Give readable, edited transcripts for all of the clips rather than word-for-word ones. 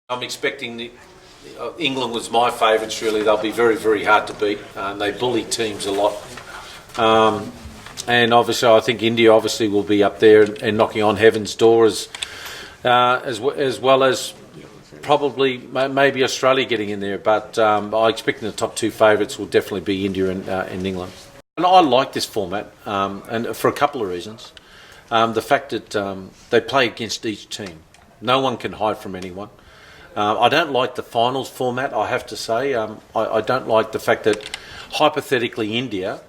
I'm expecting England was my favourites really. They'll be very, very hard to beat. They bully teams a lot. And obviously I think India obviously will be up there and knocking on heaven's door as well as probably maybe Australia getting in there. But I expect the top two favourites will definitely be India and England. And I like this format and for a couple of reasons. The fact that they play against each team. No one can hide from anyone. I don't like the finals format, I have to say. I don't like the fact that hypothetically India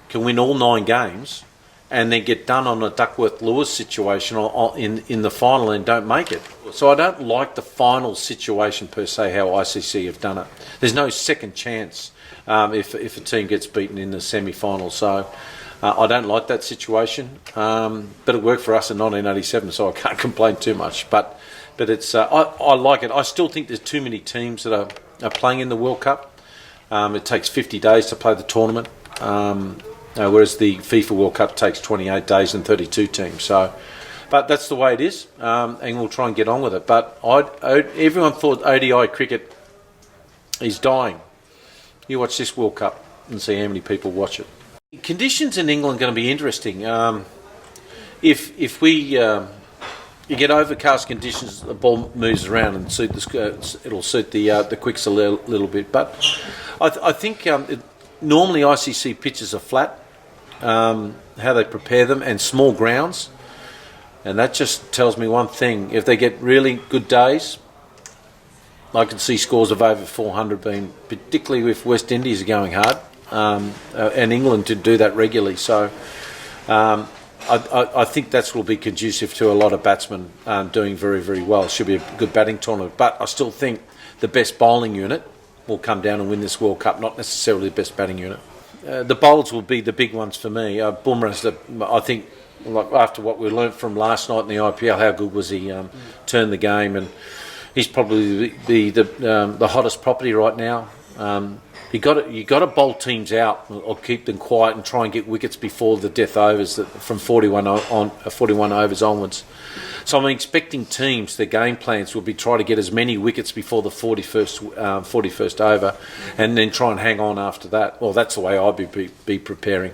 can win all 9 games and then get done on a Duckworth-Lewis situation in the final and don't make it. So I don't like the final situation per se, how ICC have done it. There's no second chance if a team gets beaten in the semi-final. So I don't like that situation. But it worked for us in 1987, so I can't complain too much. But it's I like it. I still think there's too many teams that are playing in the World Cup. It takes 50 days to play the tournament, whereas the FIFA World Cup takes 28 days and 32 teams. So, but that's the way it is, and we'll try and get on with it. But everyone thought ODI cricket is dying. You watch this World Cup and see how many people watch it. Conditions in England are going to be interesting. If we you get overcast conditions, the ball moves around and it'll suit the quicks a little bit. But I think normally ICC pitches are flat, how they prepare them, and small grounds. And that just tells me one thing. If they get really good days, I can see scores of over 400 being, particularly if West Indies are going hard, and England to do that regularly. So I think that will be conducive to a lot of batsmen doing very, very well. It should be a good batting tournament. But I still think the best bowling unit will come down and win this World Cup, not necessarily the best batting unit. The bowlers will be the big ones for me. BUMRAH's, I think, like after what we learnt from last night in the IPL, how good was he? Turned the game, and he's probably the hottest property right now. You got to bowl teams out or keep them quiet and try and get wickets before the death overs from 41 overs onwards. So I'm expecting teams, their game plans will be try to get as many wickets before the 41st over, and then try and hang on after that. Well, that's the way I'd be preparing.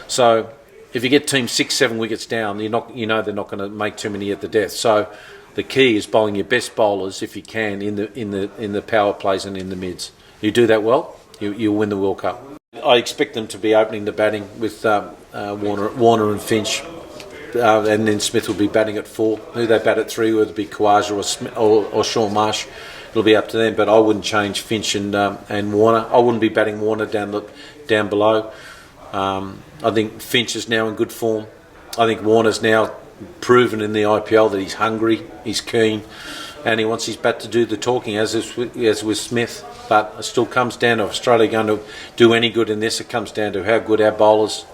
So if you get teams 6-7 wickets down, they're not going to make too many at the death. So the key is bowling your best bowlers if you can in the power plays and in the mids. You do that well, you'll win the World Cup. I expect them to be opening the batting with Warner and Finch, and then Smith will be batting at 4. Who they bat at 3, whether it be Khawaja or Sean Marsh, it'll be up to them. But I wouldn't change Finch and Warner. I wouldn't be batting Warner down below. I think Finch is now in good form. I think Warner's now proven in the IPL that he's hungry, he's keen, and he wants his bat to do the talking, as with Smith. But it still comes down to Australia going to do any good in this. It comes down to how good our bowlers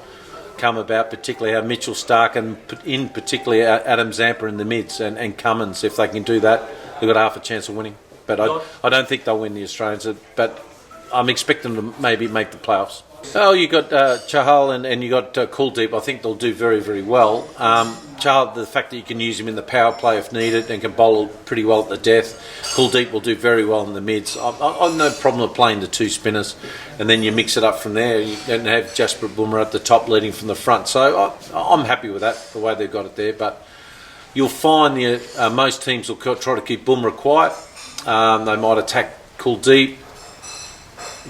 come about, particularly how Mitchell Stark and in particularly Adam Zampa in the mids and Cummins. If they can do that, they've got half a chance of winning. But I don't think they'll win, the Australians. But I'm expecting them to maybe make the playoffs. Oh, you got Chahal and you got KULDEEP. I think they'll do very, very well. Chahal, the fact that you can use him in the power play if needed and can bowl pretty well at the death. KULDEEP will do very well in the mids. I've no problem with playing the 2 spinners, and then you mix it up from there. You don't have JASPRIT, BUMRAH at the top leading from the front. So I'm happy with that, the way they've got it there. But you'll find most teams will try to keep BUMRAH quiet. They might attack KULDEEP.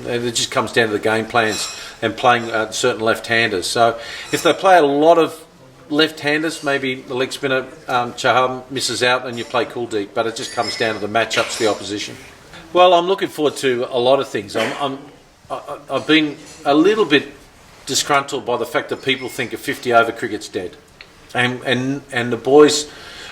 It just comes down to the game plans and playing certain left-handers. So if they play a lot of left-handers, maybe the leg spinner Chahal misses out and you play KULDEEP, but it just comes down to the matchups, the opposition. Well, I'm looking forward to a lot of things. I've been a little bit disgruntled by the fact that people think a 50-over cricket's dead, and the boys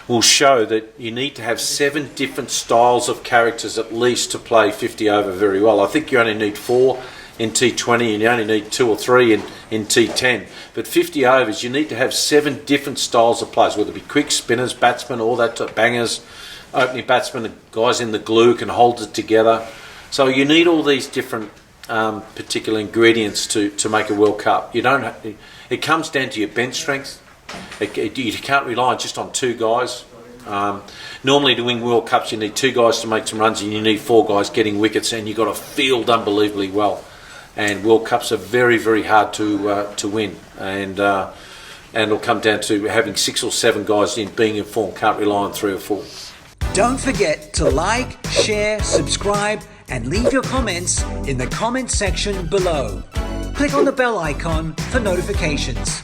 will show that you need to have 7 different styles of characters at least to play 50 over very well. I think you only need 4 in T20 and you only need 2 or 3 in T10. But 50 overs, you need to have 7 different styles of players, whether it be quick spinners, batsmen, all that, bangers, opening batsmen, guys in the glue can hold it together. So you need all these different particular ingredients to make a World Cup. It comes down to your bench strength. You can't rely just on 2 guys. Normally to win World Cups you need 2 guys to make some runs and you need 4 guys getting wickets, and you've got to field unbelievably well. And World Cups are very, very hard to win, and it'll come down to having 6 or 7 guys being informed. Can't rely on 3 or 4. Don't forget to like, share, subscribe, and leave your comments in the comment section below. Click on the bell icon for notifications.